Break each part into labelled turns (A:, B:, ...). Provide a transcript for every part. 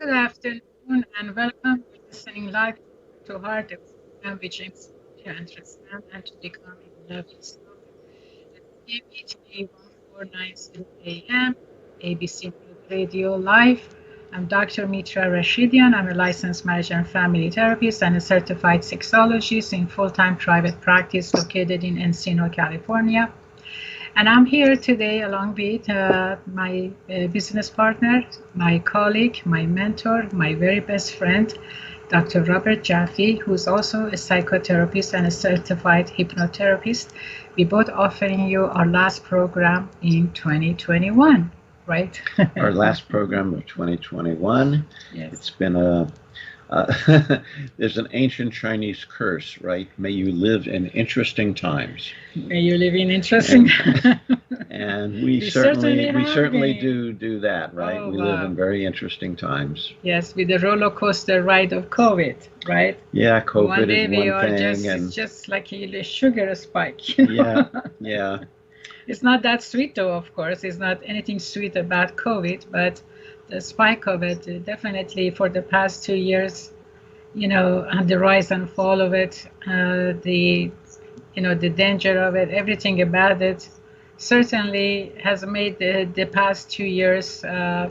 A: Good afternoon and welcome to listening live to Heart, the program which aims to understand and to become a beloved soul. At KMET 1490 AM, ABC News Radio Live. I'm Dr. Mitra Rashidian. I'm a licensed marriage and family therapist and a certified sexologist in full-time private practice located in Encino, California. And I'm here today along with my business partner, my colleague, my mentor, my very best friend, Dr. Robert Jaffe, who's also a psychotherapist and a certified hypnotherapist. We both offering you our last program in 2021, right?
B: Our last program of 2021.
A: Yes.
B: It's been there's an ancient Chinese curse, right? May you live in interesting times.
A: May you live in interesting.
B: And we
A: certainly
B: certainly
A: have
B: do that, right?
A: Oh,
B: We live
A: wow.
B: in very interesting times.
A: Yes, with the roller coaster ride of COVID, right?
B: Yeah,
A: One
B: COVID
A: day
B: is
A: we
B: one
A: are
B: thing,
A: it's
B: and
A: just like a sugar spike.
B: yeah,
A: It's not that sweet though, of course. It's not anything sweet about COVID, but the spike of it definitely for the past 2 years, and the rise and fall of it, the danger of it, everything about it, certainly has made the past 2 years, a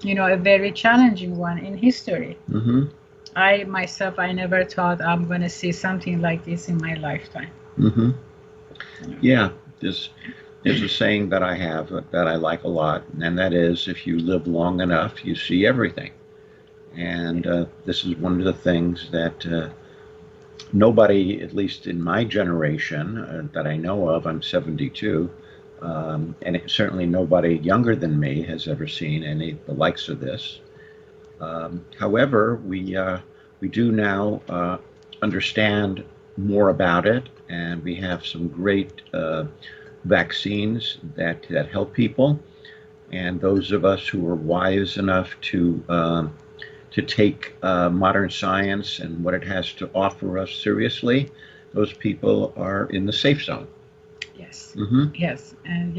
A: very challenging one in history.
B: mm-hmm,
A: I never thought I'm going to see something like this in my lifetime.
B: mm-hmm.
A: You know.
B: Yeah. There's a saying that I have that I like a lot, and that is, if you live long enough, you see everything. And this is one of the things that nobody, at least in my generation that I know of, I'm 72, and certainly nobody younger than me has ever seen any the likes of this. However, we do now understand more about it, and we have some great vaccines that help people. And those of us who are wise enough to take modern science and what it has to offer us seriously, those people are in the safe zone.
A: Yes,
B: Mm-hmm.
A: yes, and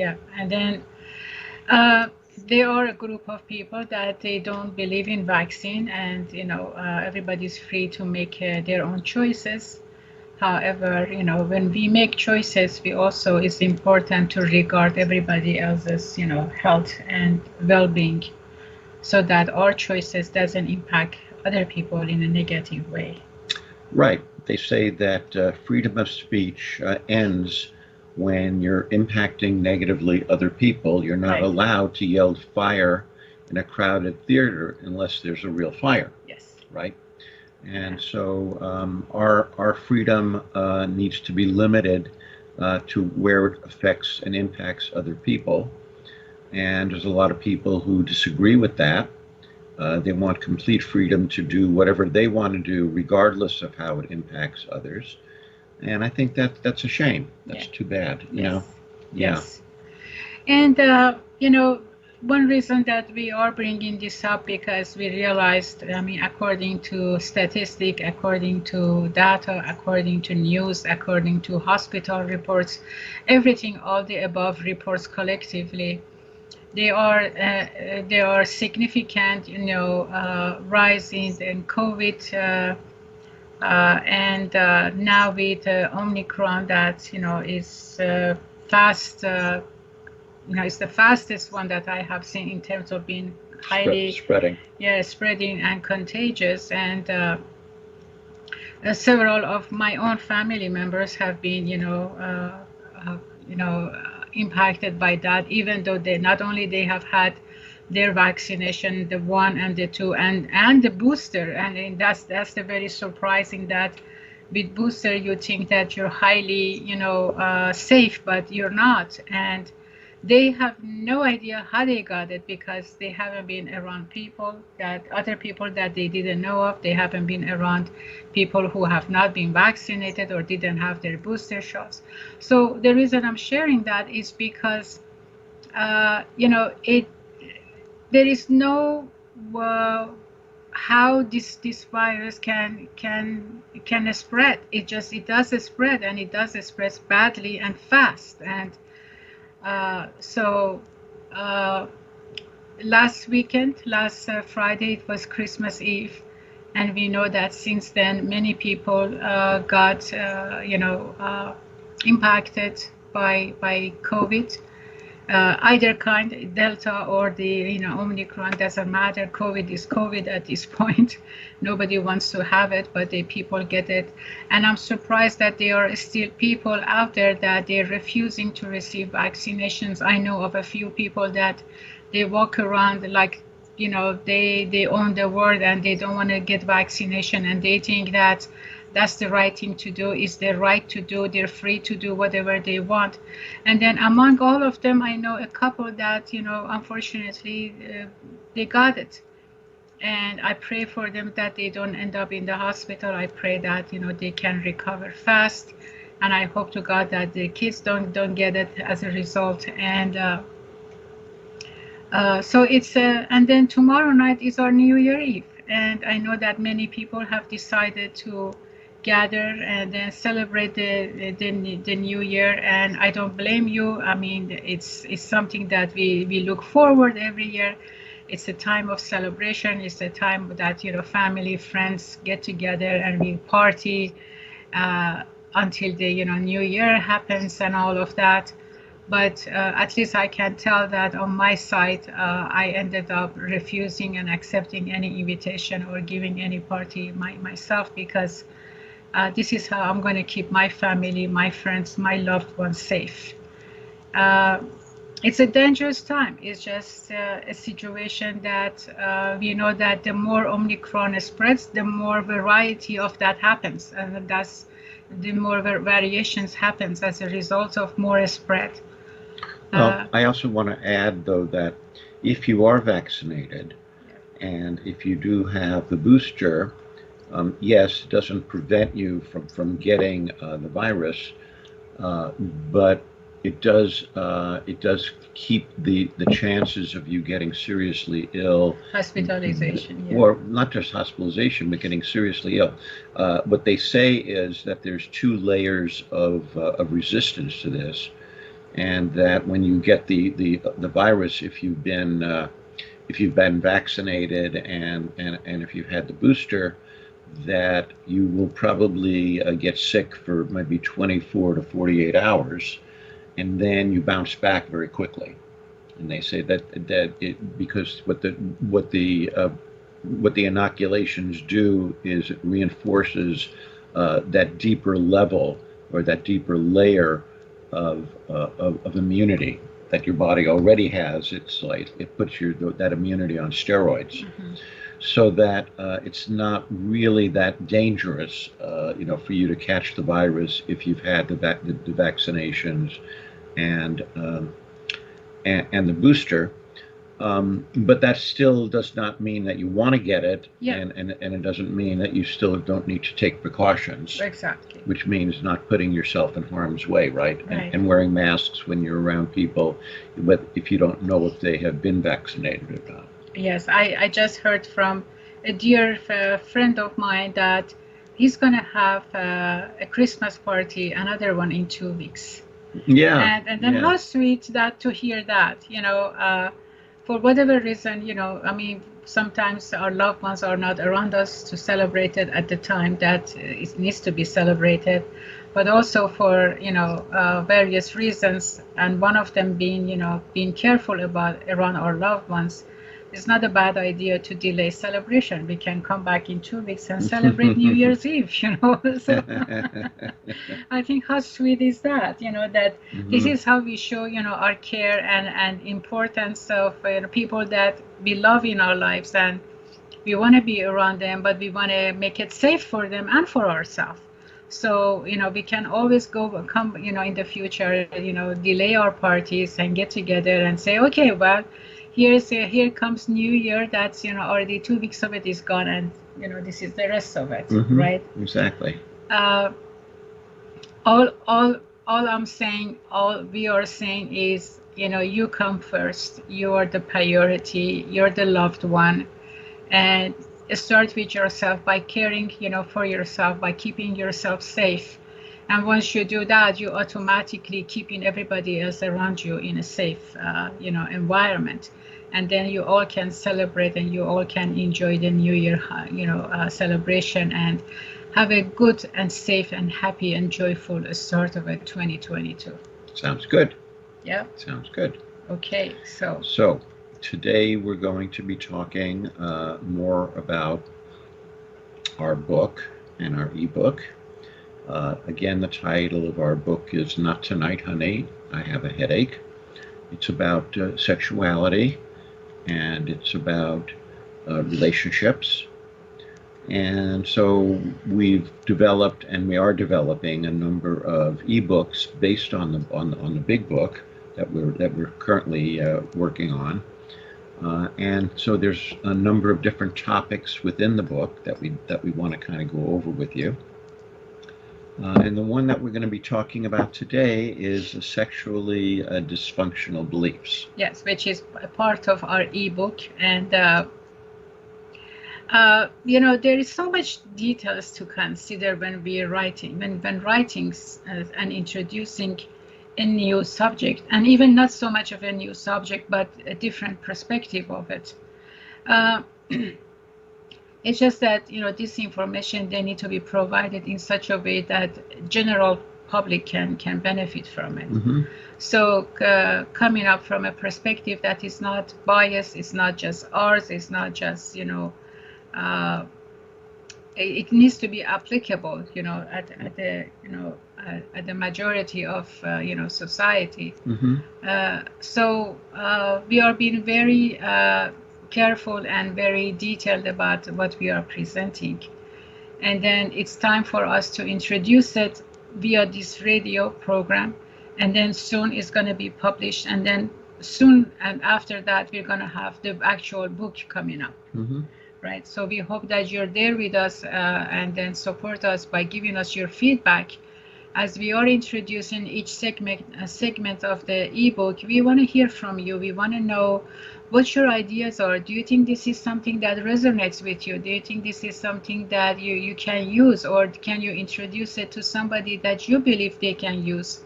A: then uh, there are a group of people that they don't believe in vaccine, and everybody's free to make their own choices. However, when we make choices, we also it's important to regard everybody else's, health and well-being, so that our choices doesn't impact other people in a negative way.
B: Right. They say that freedom of speech ends when you're impacting negatively other people. You're not
A: Right.
B: allowed to yell fire in a crowded theater unless there's a real fire.
A: Yes.
B: Right. And
A: Yeah.
B: so our freedom needs to be limited to where it affects and impacts other people. And there's a lot of people who disagree with that. They want complete freedom to do whatever they want to do, regardless of how it impacts others. And I think that's a shame. That's
A: Yeah.
B: too bad.
A: Yes.
B: Yeah.
A: Yes. And one reason that we are bringing this up because we realized, I mean, according to statistic, according to data, according to news, according to hospital reports, everything, all the above reports collectively, they are significant, rise in COVID, and now with Omicron, that is fast. It's the fastest one that I have seen in terms of being highly
B: Spreading.
A: spreading and contagious. And several of my own family members have been, impacted by that. Even though they not only they have had their vaccination, the one and the two, and the booster, and that's the very surprising that with booster you think that you're highly, safe, but you're not. And they have no idea how they got it because they haven't been around other people that they didn't know of. They haven't been around people who have not been vaccinated or didn't have their booster shots. So the reason I'm sharing that is because, it there is no how this virus can spread. It does spread, and it does spread badly and fast. And so uh, last weekend, last Friday, it was Christmas Eve, and we know that since then many people got, impacted by COVID, either kind, Delta or the Omicron, doesn't matter. COVID is COVID at this point. Nobody wants to have it, but the people get it. And I'm surprised that there are still people out there that they're refusing to receive vaccinations. I know of a few people that they walk around like they own the world and they don't want to get vaccination, and they think that that's the right thing to do, is their right to do, they're free to do whatever they want. And then among all of them, I know a couple that unfortunately they got it, and I pray for them that they don't end up in the hospital. I pray that they can recover fast, and I hope to God that the kids don't get it as a result. And so it's and then tomorrow night is our New Year Eve, and I know that many people have decided to gather and then celebrate the New Year, and I don't blame you. I mean, it's something that we look forward every year. It's a time of celebration. It's a time that family, friends get together and we party uh, until the New Year happens and all of that. But at least I can tell that on my side, I ended up refusing and accepting any invitation or giving any party myself, because this is how I'm going to keep my family, my friends, my loved ones safe. Uh, it's a dangerous time. It's just a situation that we know that the more Omicron spreads, the more variety of that happens, and that's the more variations happens as a result of more spread.
B: Well, I also want to add, though, that if you are vaccinated and if you do have the booster, yes, it doesn't prevent you from getting the virus, but it does keep the chances of you getting seriously ill,
A: Hospitalization, yeah.
B: or not just hospitalization, but getting seriously ill. What they say is that there's two layers of resistance to this, and that when you get the virus, if you've been vaccinated and if you've had the booster, that you will probably get sick for maybe 24 to 48 hours, and then you bounce back very quickly. And they say that it, because what the inoculations do is it reinforces that deeper level or that deeper layer of immunity that your body already has. It's like it puts that immunity on steroids.
A: Mm-hmm.
B: So that it's not really that dangerous, for you to catch the virus if you've had the vaccinations and and the booster. But that still does not mean that you want to get it,
A: Yeah.
B: and it doesn't mean that you still don't need to take precautions,
A: Exactly.
B: which means not putting yourself in harm's way, right?
A: Right.
B: And wearing masks when you're around people, but if you don't know if they have been vaccinated or not.
A: Yes, I just heard from a dear friend of mine that he's going to have a Christmas party, another one in 2 weeks.
B: Yeah.
A: And then
B: Yeah.
A: how sweet that to hear that, for whatever reason, I mean, sometimes our loved ones are not around us to celebrate it at the time that it needs to be celebrated, but also for, various reasons. And one of them being, being careful about around our loved ones. It's not a bad idea to delay celebration. We can come back in 2 weeks and celebrate New Year's Eve, So I think how sweet is that, that this is how we show, our care and importance of people that we love in our lives, and we want to be around them, but we want to make it safe for them and for ourselves. So, we can always come, in the future, delay our parties and get together and say, okay, well, here comes New Year. That's, already 2 weeks of it is gone, and, this is the rest of it, right?
B: Exactly.
A: Uh, all I'm saying, all we are saying is, you come first. You are the priority. You're the loved one, and start with yourself by caring, for yourself, by keeping yourself safe, And once you do that, you automatically keeping everybody else around you in a safe, environment. And then you all can celebrate and you all can enjoy the New Year, celebration, and have a good and safe and happy and joyful start of a 2022.
B: Sounds good.
A: Yeah.
B: Sounds good.
A: Okay.
B: So today we're going to be talking more about our book and our ebook. Again, the title of our book is Not Tonight, Honey, I Have a Headache. It's about sexuality, and it's about relationships. And so we've developed, and we are developing, a number of ebooks based on the big book that we're currently working on. And so there's a number of different topics within the book that we want to kind of go over with you. And the one that we're going to be talking about today is sexually dysfunctional beliefs.
A: Yes, which is a part of our ebook. And there is so much details to consider when we're writing, when writing and introducing a new subject, and even not so much of a new subject, but a different perspective of it. It's just that this information, they need to be provided in such a way that general public can benefit from it.
B: Mm-hmm.
A: So coming up from a perspective that is not biased, it's not just ours, it's not just it needs to be applicable at the majority of society.
B: Mm-hmm.
A: So we are being very careful and very detailed about what we are presenting, and then it's time for us to introduce it via this radio program, and then soon it's going to be published, and then soon and after that we're going to have the actual book coming up.
B: Mm-hmm.
A: Right, so we hope that you're there with us and then support us by giving us your feedback. As we are introducing each segment of the ebook, we want to hear from you. We want to know what your ideas are. Do you think this is something that resonates with you? Do you think this is something that you can use, or can you introduce it to somebody that you believe they can use?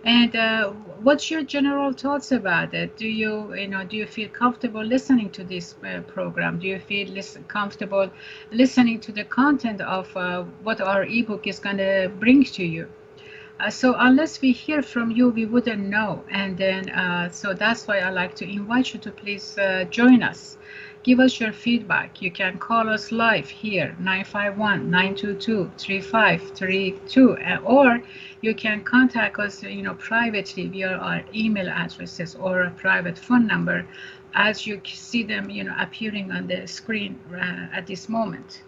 A: And what's your general thoughts about it? Do you feel comfortable listening to this program? Do you feel comfortable listening to the content of what our ebook is going to bring to you? So unless we hear from you, we wouldn't know. And then so that's why I like to invite you to please join us. Give us your feedback. You can call us live here, 951-922-3532, or you can contact us, privately via our email addresses or a private phone number, as you see them, appearing on the screen at this moment.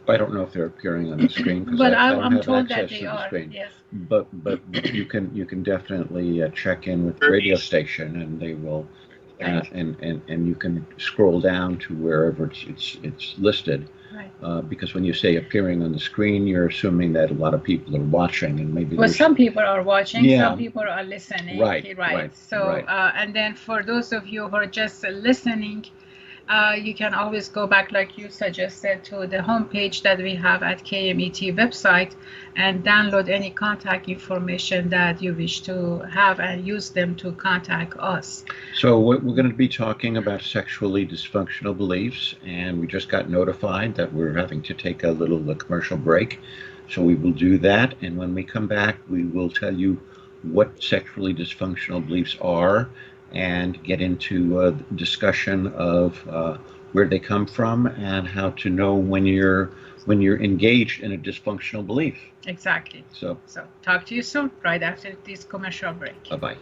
B: I don't know if they're appearing on the screen because
A: But
B: I don't
A: I'm
B: have
A: told
B: access
A: that they
B: to the
A: are.
B: screen.
A: Yes.
B: But you can definitely check in with the radio station, and they will.
A: Right.
B: And you can scroll down to wherever it's listed.
A: Right.
B: Because when you say appearing on the screen, you're assuming that a lot of people are watching, and maybe.
A: Well, some people are watching,
B: yeah.
A: Some people are listening.
B: Right.
A: So,
B: right.
A: And then for those of you who are just listening, you can always go back, like you suggested, to the homepage that we have at KMET website and download any contact information that you wish to have and use them to contact us.
B: So we're going to be talking about sexually dysfunctional beliefs, and we just got notified that we're having to take a little commercial break. So we will do that, and when we come back, we will tell you what sexually dysfunctional beliefs are, and get into a discussion of where they come from and how to know when you're engaged in a dysfunctional belief.
A: Exactly. So talk to you soon, right after this commercial break.
B: Bye-bye.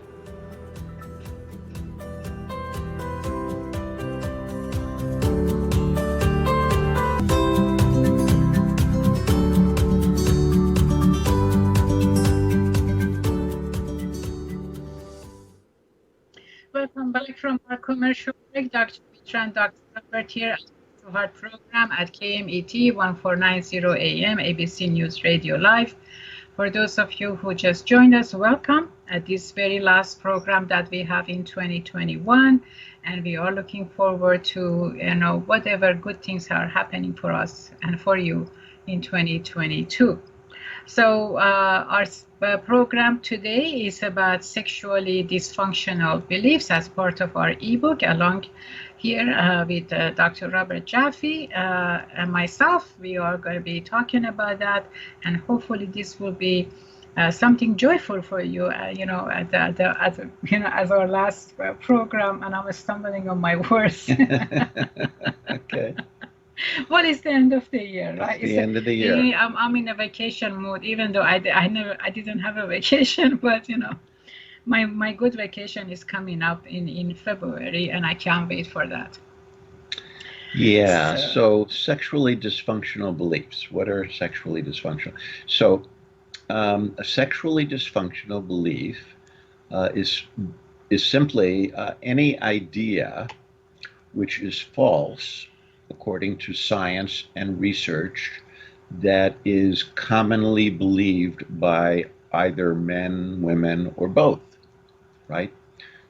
A: Welcome back from our commercial break. Dr. Mitra and Dr. Robert here at the Heart program at KMET 1490 AM, ABC News Radio Live. For those of you who just joined us, welcome at this very last program that we have in 2021. And we are looking forward to, whatever good things are happening for us and for you in 2022. So our program today is about sexually dysfunctional beliefs as part of our ebook, along here with Dr. Robert Jaffe and myself. We are going to be talking about that, and hopefully this will be something joyful for you. As our last program, and I'm stumbling on my words.
B: Okay.
A: Well, it's the end of the year, right?
B: It's the end of the year.
A: I'm in a vacation mood, even though I didn't have a vacation, but my good vacation is coming up in February, and I can't wait for that.
B: Yeah, so sexually dysfunctional beliefs. What are sexually dysfunctional? So, a sexually dysfunctional belief is simply any idea which is false, according to science and research, that is commonly believed by either men, women, or both, right?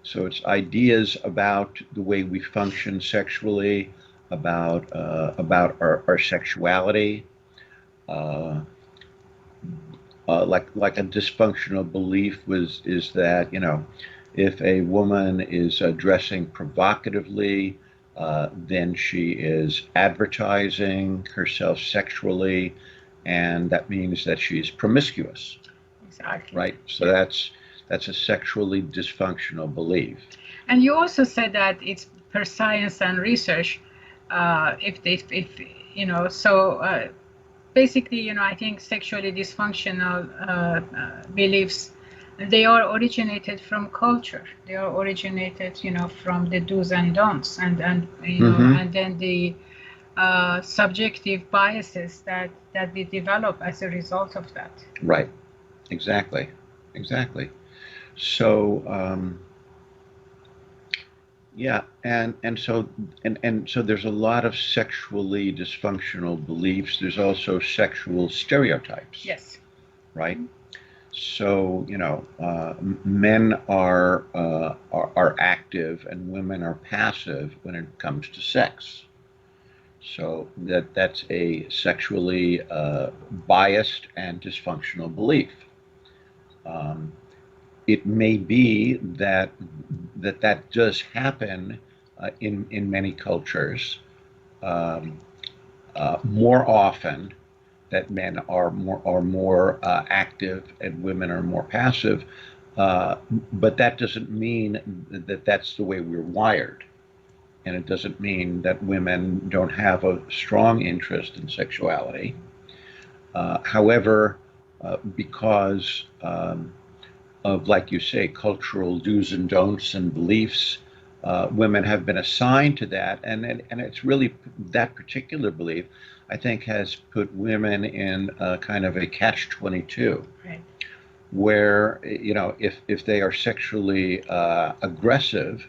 B: So it's ideas about the way we function sexually, about our sexuality, uh, like a dysfunctional belief is that if a woman is dressing provocatively, then she is advertising herself sexually, and that means that she's promiscuous.
A: Exactly.
B: Right? So that's a sexually dysfunctional belief.
A: And you also said that it's per science and research. If so basically, I think sexually dysfunctional beliefs, they are originated from culture. They are originated, from the do's and don'ts, and and then the subjective biases that we develop as a result of that.
B: Right. Exactly. Exactly. So yeah, and so there's a lot of sexually dysfunctional beliefs. There's also sexual stereotypes.
A: Yes.
B: Right. So men are active and women are passive when it comes to sex. So that's a sexually biased and dysfunctional belief. Um, it may be that does happen in many cultures um, more often, that men are more active and women are more passive, but that doesn't mean that that's the way we're wired, and it doesn't mean that women don't have a strong interest in sexuality. However, because of, like you say, cultural do's and don'ts and beliefs, women have been assigned to that, and it's really that particular belief, I think, has put women in a kind of a catch-22,
A: Right.
B: where if they are sexually aggressive,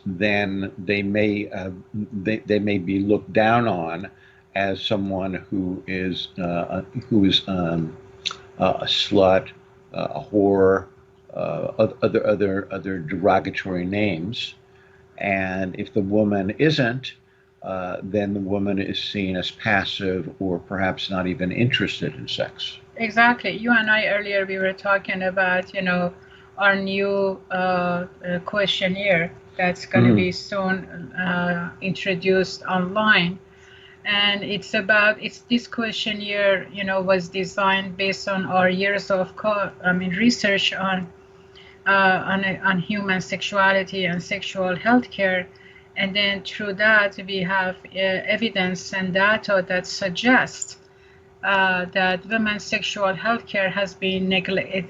B: then they may be looked down on as someone who is a slut, a whore, other derogatory names. And if the woman isn't, then the woman is seen as passive or perhaps not even interested in sex.
A: Exactly. You and I earlier we were talking about our new questionnaire that's going to be soon introduced online, and it's this questionnaire was designed based on our years of research on human sexuality and sexual health care, and then through that we have evidence and data that suggests that women's sexual health care it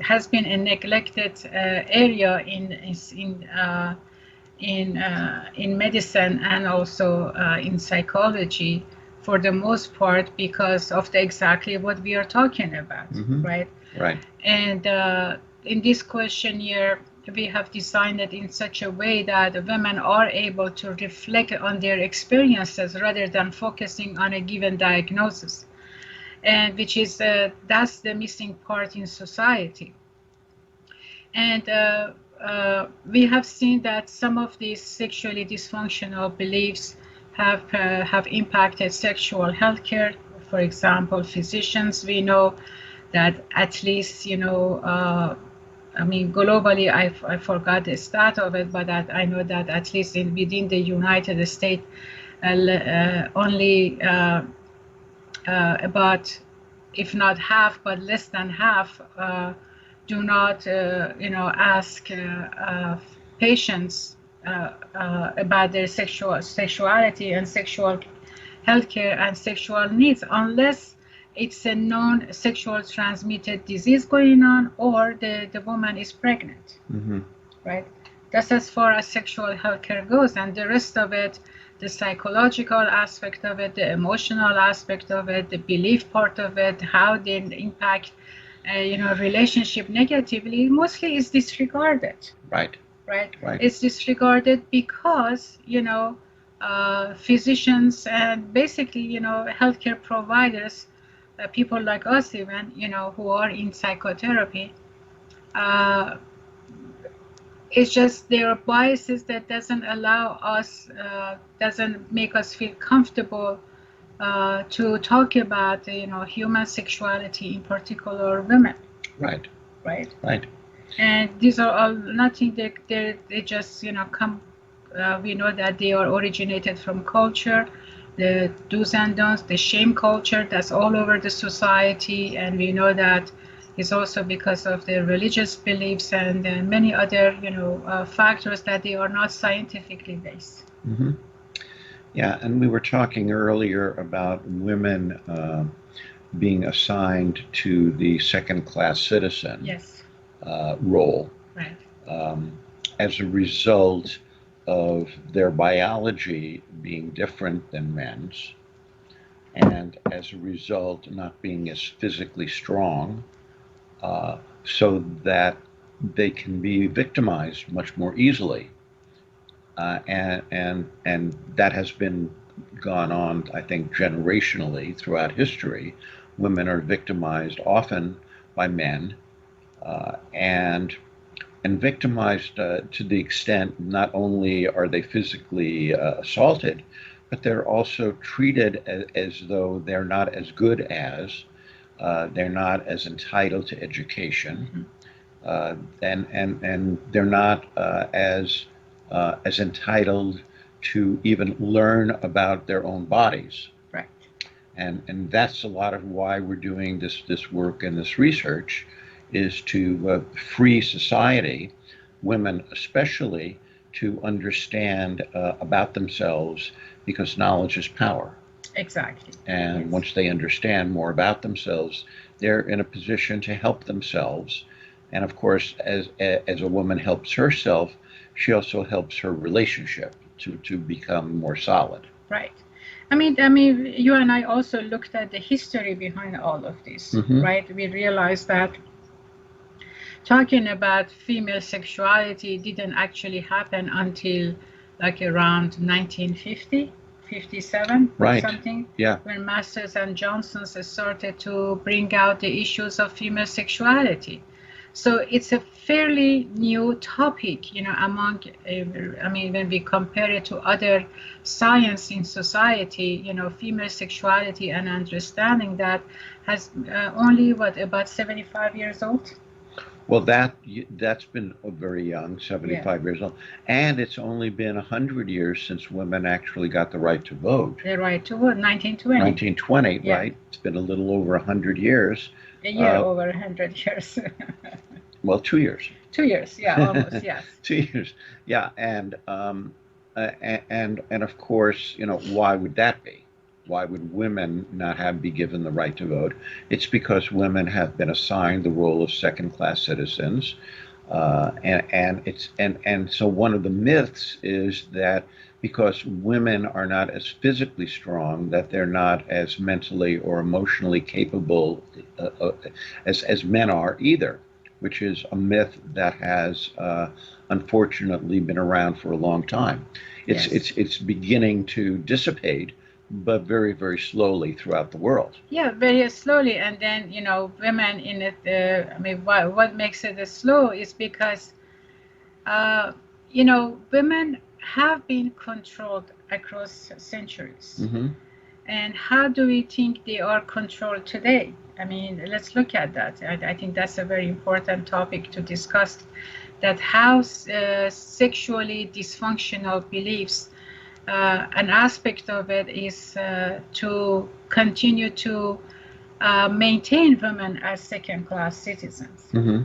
A: has been a neglected area in medicine and also in psychology for the most part, because of exactly what we are talking about, right?
B: Right.
A: And in this questionnaire, we have designed it in such a way that women are able to reflect on their experiences rather than focusing on a given diagnosis, and which is that's the missing part in society. And we have seen that some of these sexually dysfunctional beliefs have impacted sexual health care. for example, physicians, we know that at least, globally, I forgot the stat of it, but that I know that at least within the United States, only about, if not half, but less than half, do not, ask patients about their sexuality and sexual healthcare and sexual needs, unless it's a known sexual transmitted disease going on, or the woman is pregnant,
B: Mm-hmm.
A: right? That's as far as sexual healthcare goes, and the rest of it, the psychological aspect of it, the emotional aspect of it, the belief part of it, how they impact, relationship negatively, mostly is disregarded.
B: Right.
A: Right?
B: Right.
A: It's disregarded because, physicians and basically, healthcare providers, people like us even, who are in psychotherapy, uh, it's just there are biases that doesn't allow us, doesn't make us feel comfortable to talk about, human sexuality, in particular women.
B: Right.
A: Right?
B: Right.
A: And these are all nothing, they just, come, we know that they are originated from culture, the do's and don'ts, the shame culture that's all over the society, and we know that it's also because of their religious beliefs and many other, factors, that they are not scientifically based.
B: Mm-hmm. Yeah, and we were talking earlier about women being assigned to the second-class citizen
A: Yes.
B: Role
A: Right.
B: As a result of their biology being different than men's, and as a result not being as physically strong, so that they can be victimized much more easily. And that has been gone on, I think, generationally throughout history. Women are victimized often by men, and victimized to the extent not only are they physically assaulted, but they're also treated as though they're not as good as, they're not as entitled to education, and they're not as entitled to even learn about their own bodies.
A: Right.
B: And that's a lot of why we're doing this work and this research, is to free society, women especially, to understand about themselves, because knowledge is power.
A: Exactly.
B: And
A: Yes.
B: once they understand more about themselves, they're in a position to help themselves. And of course, as a woman helps herself, she also helps her relationship to become more solid.
A: Right. I mean, you and I also looked at the history behind all of this,
B: Mm-hmm.
A: right? We realized that talking about female sexuality didn't actually happen until like around 1950, 57,
B: Right.
A: something,
B: Yeah.
A: when Masters and Johnsons started to bring out the issues of female sexuality. So it's a fairly new topic, among, when we compare it to other science in society, female sexuality and understanding that has only, about 75 years old?
B: Well, that's been very young, 75 years old, and it's only been 100 years since women actually got the right to vote.
A: The right to vote, 1920.
B: 1920,
A: Yeah.
B: right? It's been a little over 100 years.
A: A year over 100 years.
B: Well, 2 years.
A: 2 years, yeah, almost, yes.
B: 2 years, yeah, and of course, why would that be? Why would women not be given the right to vote? It's because women have been assigned the role of second-class citizens, and so one of the myths is that because women are not as physically strong, that they're not as mentally or emotionally capable as men are either, which is a myth that has unfortunately been around for a long time. It's beginning to dissipate, but very, very slowly throughout the world.
A: Yeah, very slowly. And then, women in it, what makes it slow is because, women have been controlled across centuries.
B: Mm-hmm.
A: And how do we think they are controlled today? I mean, let's look at that. I think that's a very important topic to discuss, that how sexually dysfunctional beliefs, an aspect of it is to continue to maintain women as second-class citizens.
B: Mm-hmm.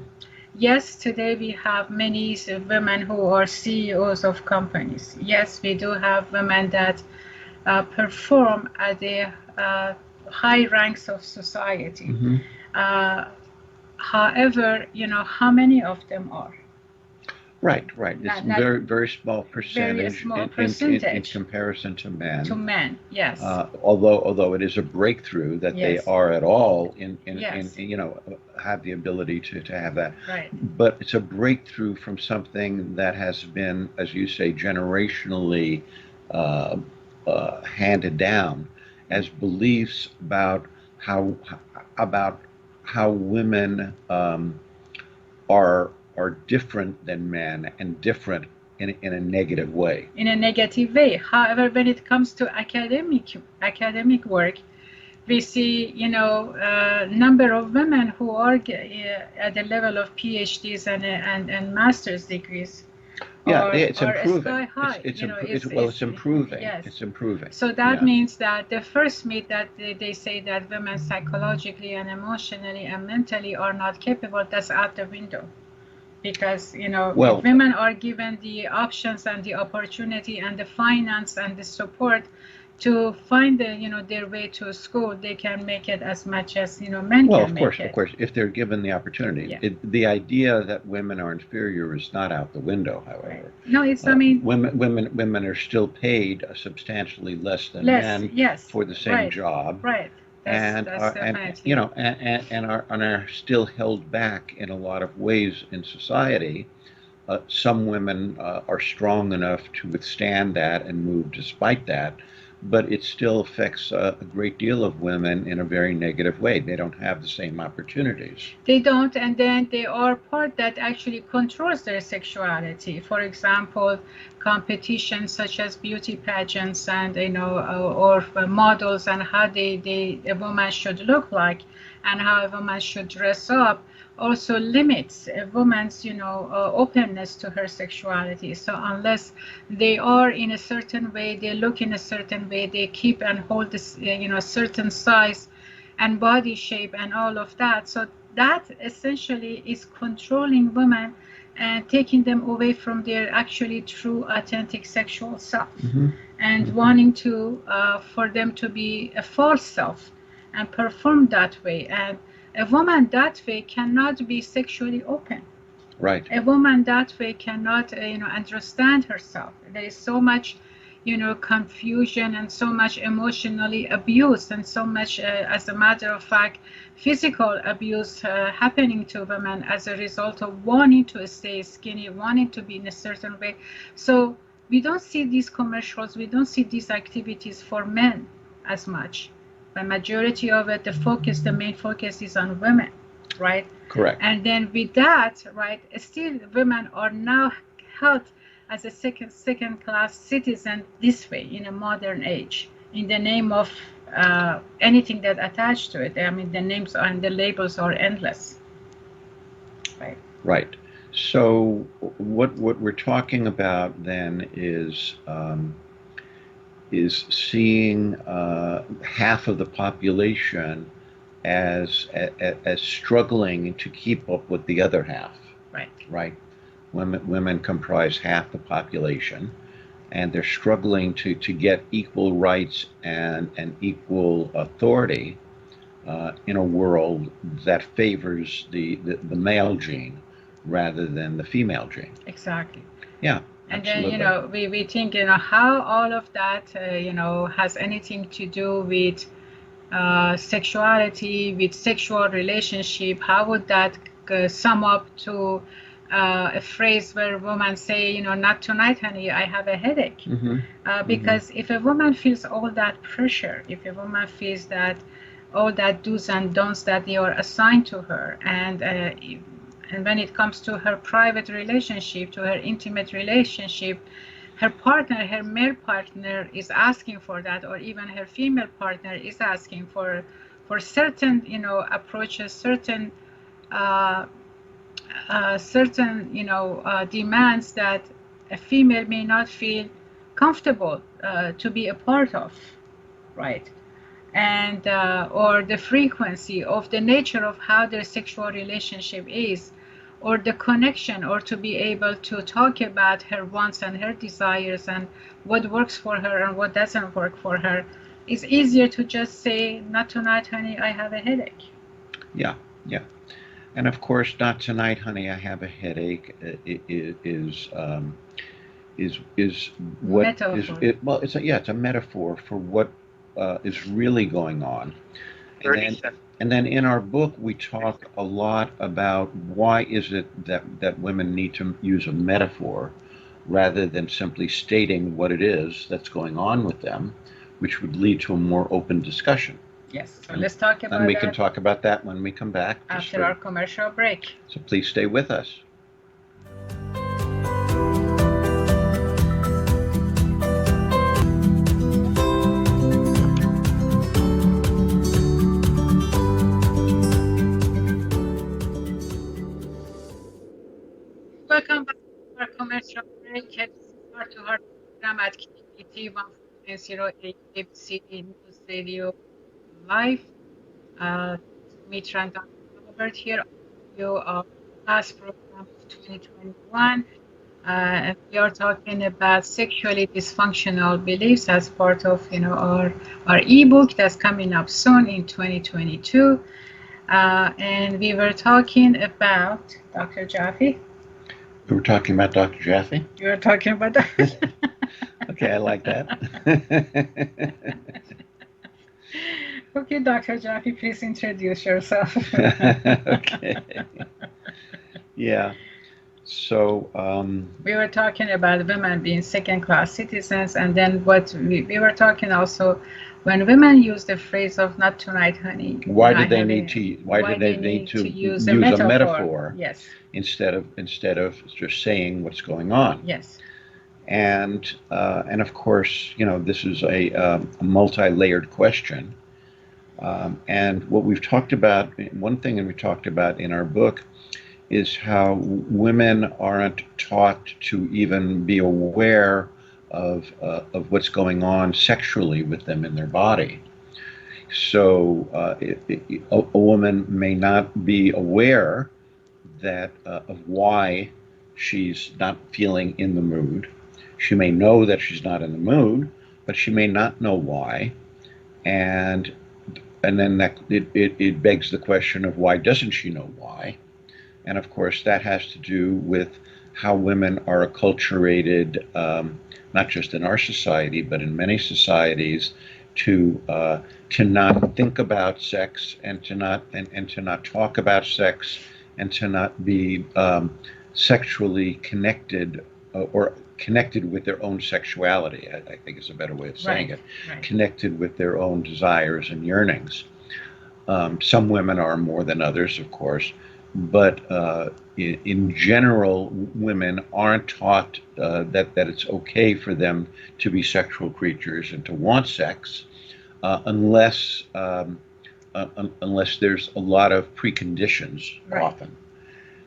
A: Yes, today we have many women who are CEOs of companies. Yes, we do have women that perform at the high ranks of society.
B: Mm-hmm.
A: However, how many of them are?
B: Right, right. It's
A: Not
B: very, very small
A: very
B: percentage
A: small
B: in
A: percentage
B: comparison to
A: to
B: men.
A: men. Yes.
B: Although it is a breakthrough that they
A: Yes.
B: are at all in
A: Yes.
B: have the ability to have that.
A: Right.
B: But it's a breakthrough from something that has been, as you say, generationally uh, handed down as beliefs how about how women are different than men and different in a negative way.
A: In a negative way. However, when it comes to academic work, we see, number of women who are at the level of PhDs and master's degrees
B: Yeah,
A: are,
B: it's
A: are
B: improving.
A: sky high.
B: It's improving.
A: Yes.
B: It's improving.
A: So that
B: Yeah.
A: means that the first myth that they say that women psychologically and emotionally and mentally are not capable, that's out the window. Because, if
B: Well,
A: women are given the options and the opportunity and the finance and the support to find their way to school, they can make it as much as, men
B: well,
A: can make
B: of
A: it.
B: course, if they're given the opportunity,
A: Yeah.
B: the idea that women are inferior is not out the window. However,
A: No, I mean,
B: women are still paid substantially less than
A: less,
B: men
A: yes,
B: for the same
A: right,
B: job,
A: right. That's
B: and
A: definitely.
B: are still held back in a lot of ways in society. Some women are strong enough to withstand that and move despite that, but it still affects a great deal of women in a very negative way. They don't have the same opportunities.
A: They don't, and then they are part that actually controls their sexuality. For example, competitions such as beauty pageants and or models, and how a woman should look like, and how a woman should dress up, also limits a woman's openness to her sexuality. So unless they are in a certain way, they look in a certain way, they keep and hold this certain size and body shape and all of that. So that essentially is controlling women and taking them away from their actually true authentic sexual self,
B: Mm-hmm.
A: and
B: Mm-hmm.
A: wanting to for them to be a false self and perform that way. And a woman that way cannot be sexually open.
B: Right.
A: A woman that way cannot understand herself. There is so much confusion and so much emotionally abuse, and so much as a matter of fact physical abuse happening to women as a result of wanting to stay skinny, wanting to be in a certain way. So we don't see these commercials, we don't see these activities for men as much. The majority of it, the main focus is on women, right?
B: Correct.
A: And then with that, right, still women are now held as a second class citizen this way in a modern age, in the name of anything that attached to it. I mean, the names and the labels are endless. Right.
B: Right. So what we're talking about then is seeing half of the population as struggling to keep up with the other half.
A: Right.
B: Right. Women comprise half the population, and they're struggling to get equal rights and equal authority in a world that favors the male gene rather than the female gene.
A: Exactly.
B: Yeah,
A: And
B: absolutely.
A: then we think how all of that has anything to do with sexuality, with sexual relationship. How would that sum up to a phrase where women say, not tonight, honey, I have a headache.
B: Mm-hmm.
A: Because if a woman feels all that pressure, if a woman feels that all that do's and don'ts that they are assigned to her, and when it comes to her private relationship, to her intimate relationship, her partner, her male partner is asking for that, or even her female partner is asking for certain, approaches, uh, certain, demands that a female may not feel comfortable to be a part of, right? And or the frequency of the nature of how their sexual relationship is, or the connection, or to be able to talk about her wants and her desires and what works for her and what doesn't work for her. It's easier to just say, not tonight, honey, I have a headache.
B: Yeah, yeah. And of course, not tonight, honey, I have a headache. Is what is
A: Metaphor.
B: it? Well, it's a metaphor for what is really going on. And then in our book, we talk a lot about why is it that women need to use a metaphor rather than simply stating what it is that's going on with them, which would lead to a more open discussion.
A: Yes, so let's talk about
B: And we
A: that
B: can talk about that when we come back.
A: after our commercial break.
B: So please stay with us.
A: Welcome back to our commercial break. This is Heart to Heart program at KMET 1490 ABC News Radio Live. Mitra and Dr. Robert here. You are last program of 2021. And we are talking about sexually dysfunctional beliefs as part of our ebook that's coming up soon in 2022. And we were talking about Dr. Jaffe.
B: We were talking about Dr. Jaffe.
A: You were talking about that.
B: Okay, I like that.
A: Okay, Dr. Jaffe, please introduce yourself.
B: Okay. Yeah. So
A: we were talking about women being second-class citizens, and then what we were talking also when women use the phrase of "not tonight, honey."
B: Why did they need to use a metaphor?
A: Yes.
B: Instead of just saying what's going on?
A: Yes.
B: And of course, this is a multi-layered question. And what we've talked about, one thing that we talked about in our book, is how women aren't taught to even be aware of what's going on sexually with them in their body. So a woman may not be aware that of why she's not feeling in the mood. She may know that she's not in the mood, but she may not know why. And then it begs the question of why doesn't she know why? And of course, that has to do with how women are acculturated, not just in our society, but in many societies, to not think about sex and to not talk about sex and to not be sexually connected or connected with their own sexuality. I think is a better way of saying it.
A: Right.
B: Connected with their own desires and yearnings. Some women are more than others, of course, but in general, women aren't taught that it's okay for them to be sexual creatures and to want sex, unless there's a lot of preconditions,
A: Right.
B: often.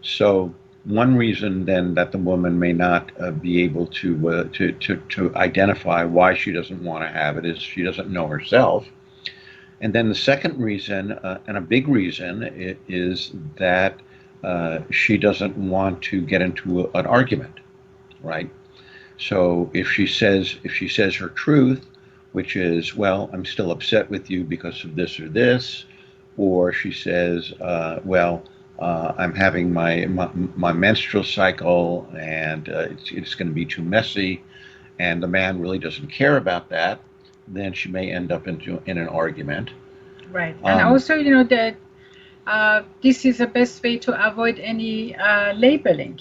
B: So one reason then that the woman may not be able to identify why she doesn't want to have it is she doesn't know herself. And then the second reason, and a big reason, is that she doesn't want to get into an argument, right? So if she says her truth, which is, well, I'm still upset with you because of this or this, or she says, I'm having my menstrual cycle and it's going to be too messy, and the man really doesn't care about that, then she may end up in an argument.
A: Right. And also, that this is the best way to avoid any labeling.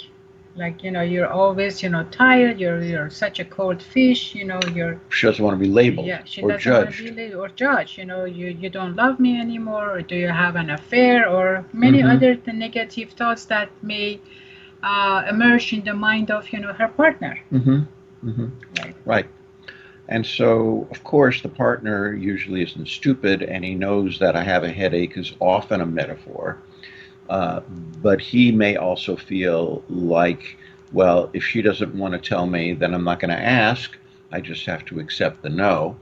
A: Like, you're always, tired, you're such a cold fish,
B: She doesn't want to be labeled,
A: yeah, she
B: or
A: doesn't want
B: judged.
A: to be or judged. You don't love me anymore, or do you have an affair, or many other negative thoughts that may emerge in the mind of, her partner.
B: Mm-hmm. Hmm.
A: Right.
B: Right. And so, of course, the partner usually isn't stupid, and he knows that I have a headache is often a metaphor. Uh, but he may also feel like, well, if she doesn't want to tell me, then I'm not going to ask. I just have to accept the no.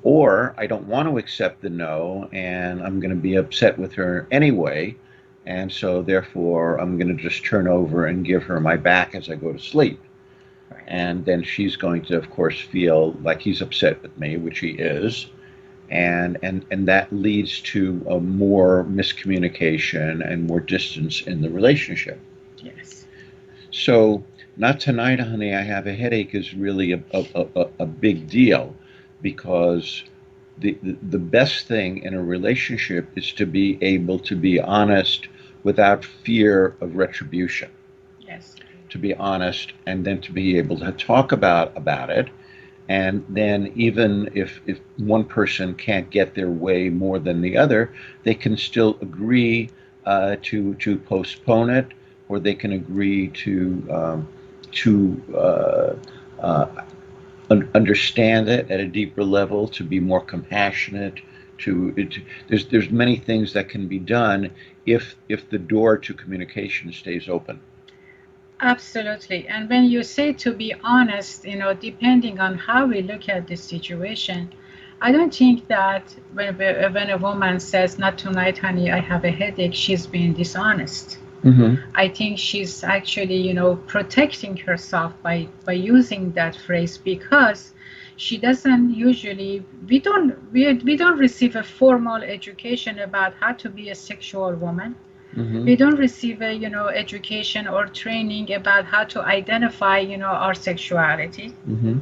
B: Or I don't want to accept the no, and I'm going to be upset with her anyway. And so, therefore, I'm going to just turn over and give her my back as I go to sleep.
A: Right.
B: And then she's going to, of course, feel like he's upset with me, which he is, and that leads to a more miscommunication and more distance in the relationship.
A: Yes.
B: So, not tonight, honey, I have a headache is really a big deal, because the best thing in a relationship is to be able to be honest without fear of retribution,
A: Yes.
B: to be honest, and then to be able to talk about it. And then, even if one person can't get their way more than the other, they can still agree to postpone it, or they can agree to uh, understand it at a deeper level, to be more compassionate. There's many things that can be done if the door to communication stays open.
A: Absolutely. And when you say to be honest, depending on how we look at the situation, I don't think that when a woman says, "Not tonight, honey, I have a headache," she's being dishonest.
B: Mm-hmm.
A: I think she's actually, protecting herself by using that phrase, because she doesn't usually we don't receive a formal education about how to be a sexual woman.
B: Mm-hmm.
A: We don't receive a education or training about how to identify our sexuality.
B: Mm-hmm.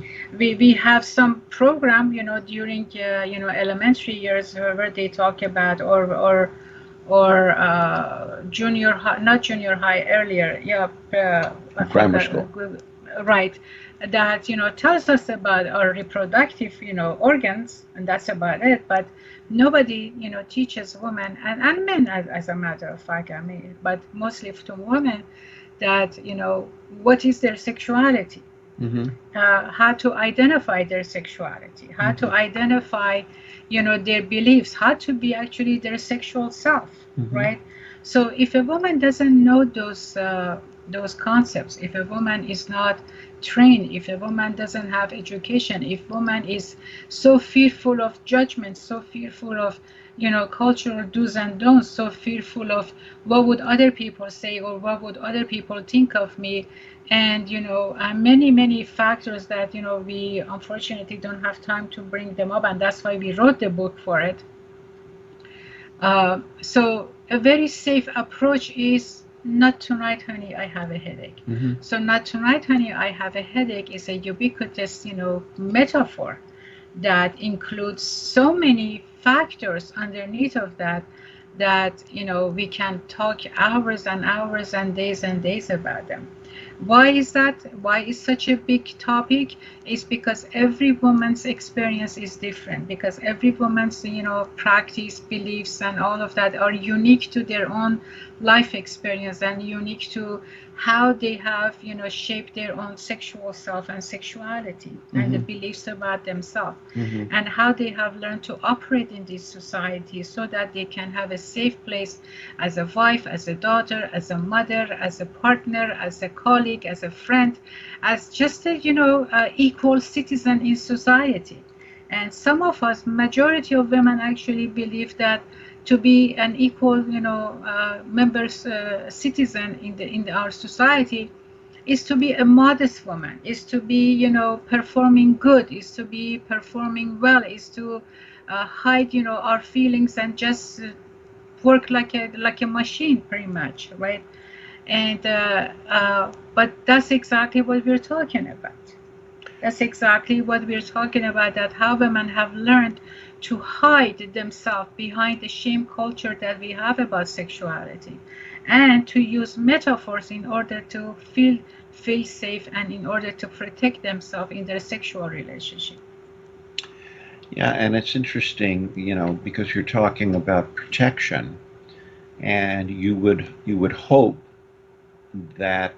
A: We have some program during elementary years where they talk about, or junior high, not junior high, earlier, yeah, I
B: Grammar
A: forgot,
B: school.
A: right, that tells us about our reproductive organs, and that's about it. But nobody teaches women and men, as a matter of fact, I mean, but mostly to women, that what is their sexuality,
B: Mm-hmm.
A: how to identify their sexuality, how
B: Mm-hmm.
A: to identify, their beliefs, how to be actually their sexual self,
B: Mm-hmm.
A: right? So if a woman doesn't know those concepts, if a woman is not trained, if a woman doesn't have education, if woman is so fearful of judgment, so fearful of cultural do's and don'ts, so fearful of what would other people say or what would other people think of me, and many factors that we unfortunately don't have time to bring them up, and that's why we wrote the book for it. So a very safe approach is, "Not tonight, honey, I have a headache."
B: Mm-hmm.
A: So "Not tonight, honey, I have a headache" is a ubiquitous metaphor that includes so many factors underneath of that we can talk hours and hours and days about them. Why is that? Why is such a big topic? Is because every woman's experience is different, because every woman's practice, beliefs, and all of that are unique to their own life experience, and unique to how they have shaped their own sexual self and sexuality and the
B: Mm-hmm.
A: beliefs about themselves,
B: Mm-hmm.
A: and how they have learned to operate in this society so that they can have a safe place as a wife, as a daughter, as a mother, as a partner, as a colleague, as a friend, as just a equal citizen in society. And some of us, majority of women, actually believe that to be an equal members citizen in our society is to be a modest woman, is to be performing good, is to be performing well, is to hide our feelings and just work like a machine, pretty much, right? And but that's exactly what we're talking about. That's exactly what we're talking about, that how women have learned to hide themselves behind the shame culture that we have about sexuality, and to use metaphors in order to feel safe, and in order to protect themselves in their sexual relationship.
B: Yeah, and it's interesting, because you're talking about protection, and you would hope that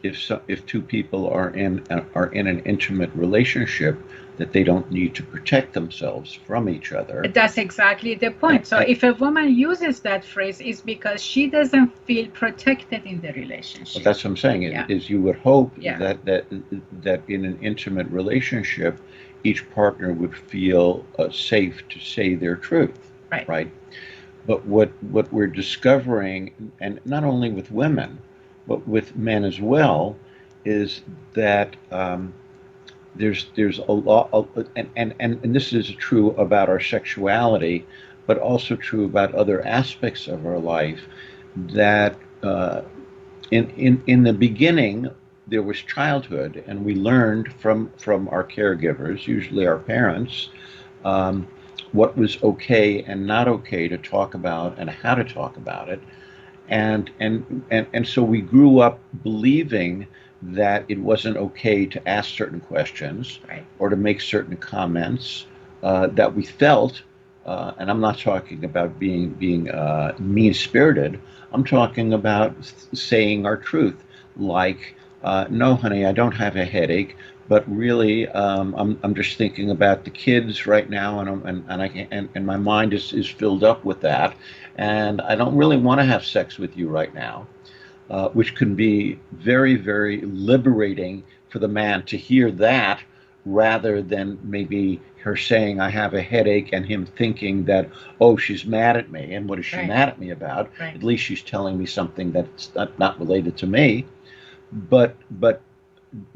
B: if two people are in an intimate relationship, that they don't need to protect themselves from each other.
A: That's exactly the
B: And,
A: point. So if a woman uses that phrase, it's because she doesn't feel protected in the relationship.
B: that's what I'm saying.
A: Yeah.
B: Is you would hope
A: Yeah.
B: that in an intimate relationship, each partner would feel safe to say their truth.
A: Right.
B: Right. But what we're discovering, and not only with women, but with men as well, is that there's a lot of, and this is true about our sexuality, but also true about other aspects of our life, that in the beginning there was childhood, and we learned from our caregivers, usually our parents, um, what was okay and not okay to talk about and how to talk about it. And so we grew up believing that it wasn't okay to ask certain questions,
A: Right.
B: or to make certain comments that we felt. And I'm not talking about being mean spirited. I'm talking about saying our truth, like, no, honey, I don't have a headache, but really, I'm just thinking about the kids right now, and my mind is filled up with that, and I don't really want to have sex with you right now, which can be very, very liberating for the man to hear that, rather than maybe her saying, I have a headache, and him thinking that, oh, she's mad at me. And what is she
A: Right.
B: mad at me about?
A: Right.
B: At least she's telling me something that's not related to me. But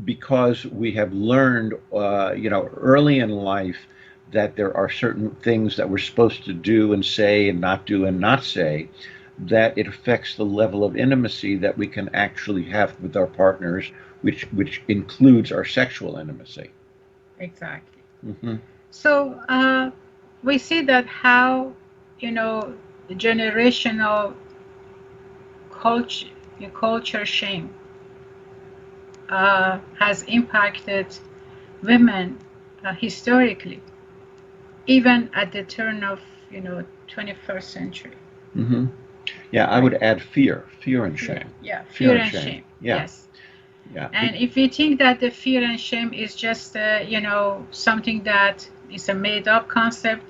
B: because we have learned, early in life, that there are certain things that we're supposed to do and say and not do and not say, that it affects the level of intimacy that we can actually have with our partners, which includes our sexual intimacy.
A: Exactly.
B: Mm-hmm.
A: So we see that how, the generational culture, culture shame has impacted women historically, even at the turn of 21st century.
B: Mm-hmm. Yeah, I would add fear and
A: Fear.
B: shame.
A: Yeah, fear and shame.
B: Yeah,
A: Yes.
B: yeah.
A: And if we think that the fear and shame is just something that is a made up concept,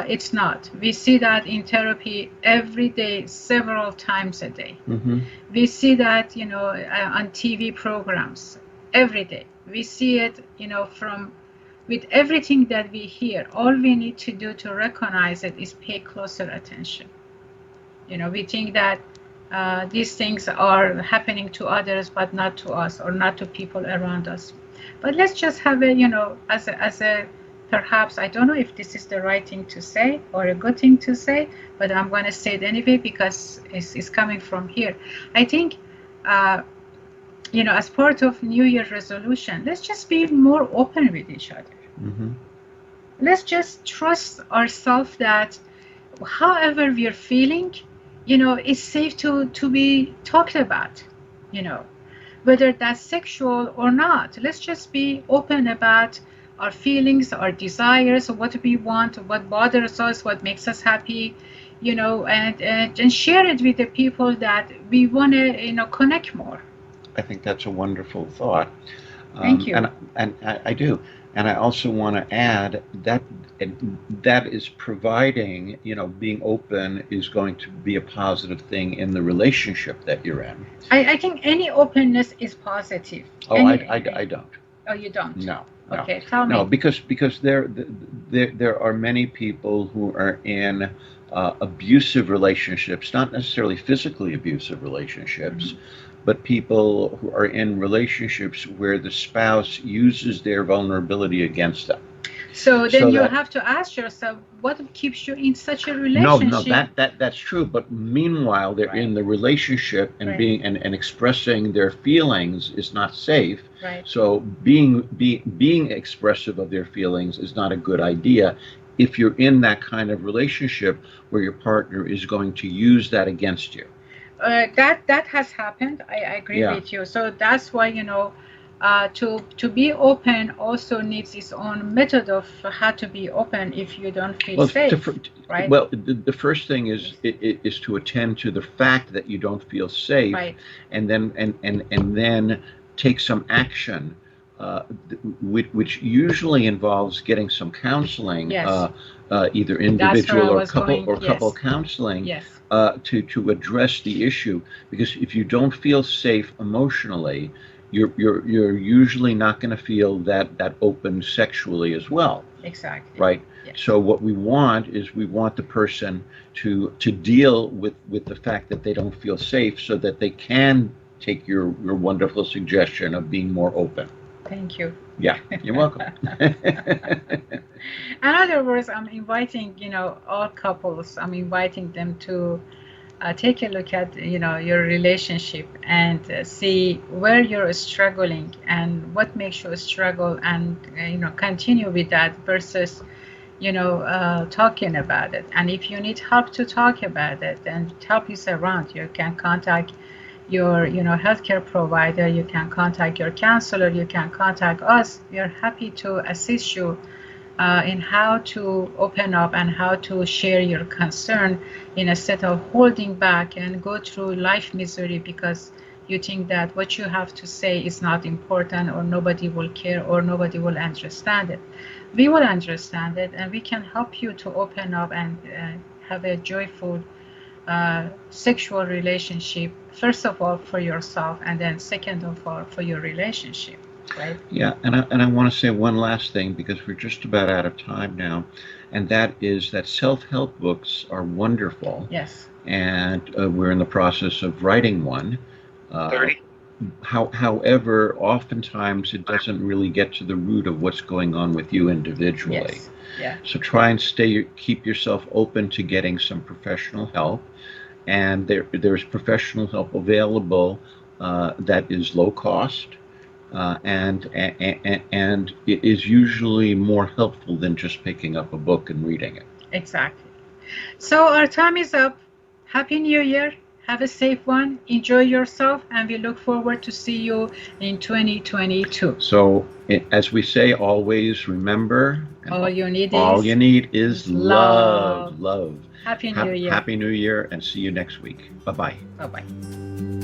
A: it's not. We see that in therapy every day, several times a day.
B: Mm-hmm.
A: We see that on TV programs every day. We see it from with everything that we hear. All we need to do to recognize it is pay closer attention. We think that these things are happening to others but not to us, or not to people around us. But let's just have a as a perhaps, I don't know if this is the right thing to say or a good thing to say, but I'm going to say it anyway because it's coming from here. I think as part of New Year resolution, let's just be more open with each other.
B: Mm-hmm.
A: Let's just trust ourselves that however we're feeling, it's safe to be talked about, whether that's sexual or not. Let's just be open about our feelings, our desires, what we want, what bothers us, what makes us happy, and share it with the people that we want to, connect more.
B: I think that's a wonderful thought.
A: Thank you.
B: And I do. And I also want to add that that is providing, being open is going to be a positive thing in the relationship that you're in.
A: I think any openness is positive.
B: Oh, I don't.
A: Oh, you don't?
B: No.
A: Okay, tell me.
B: No, because there are many people who are in abusive relationships, not necessarily physically abusive relationships, but people who are in relationships where the spouse uses their vulnerability against them.
A: So then you have to ask yourself, what keeps you in such a relationship?
B: No, that's true. But meanwhile, they're in the relationship, and being and expressing their feelings is not safe.
A: Right.
B: So being expressive of their feelings is not a good idea if you're in that kind of relationship where your partner is going to use that against you.
A: That has happened. I agree with you. So that's why To be open also needs its own method of how to be open if you don't feel
B: Well,
A: safe, right?
B: the first thing is to attend to the fact that you don't feel safe,
A: Right.
B: and then take some action, which usually involves getting some counseling,
A: Yes.
B: either
A: That's where
B: individual
A: I
B: or
A: was
B: couple
A: going.
B: or couple
A: Yes.
B: counseling,
A: Yes.
B: to address the issue. Because if you don't feel safe emotionally, you're usually not going to feel that open sexually as well,
A: Exactly.
B: right?
A: Yes.
B: So what we want the person to deal with the fact that they don't feel safe, so that they can take your wonderful suggestion of being more open.
A: Thank you.
B: Yeah, you're welcome.
A: In other words, I'm inviting, all couples, I'm inviting them to take a look at, your relationship and see where you're struggling and what makes you struggle, and, continue with that versus, talking about it. And if you need help to talk about it, then help is around. You can contact your, healthcare provider, you can contact your counselor, you can contact us. We are happy to assist you in how to open up and how to share your concern, instead of holding back and go through life misery because you think that what you have to say is not important, or nobody will care, or nobody will understand it. We will understand it, and we can help you to open up and have a joyful sexual relationship, first of all for yourself, and then second of all for your relationship, right?
B: Yeah, and I want to say one last thing, because we're just about out of time now, and that is that self-help books are wonderful,
A: Yes.
B: and we're in the process of writing one. 30. However, oftentimes it doesn't really get to the root of what's going on with you individually.
A: Yes. Yeah.
B: So keep yourself open to getting some professional help, and there's professional help available that is low cost, and it is usually more helpful than just picking up a book and reading it.
A: Exactly. So our time is up. Happy New Year. Have a safe one. Enjoy yourself, and we look forward to see you in 2022.
B: So, as we say, always remember,
A: All you need
B: all
A: is
B: you need is
A: love.
B: love.
A: Happy New Year.
B: Happy New Year, and see you next week. Bye bye.
A: Bye bye.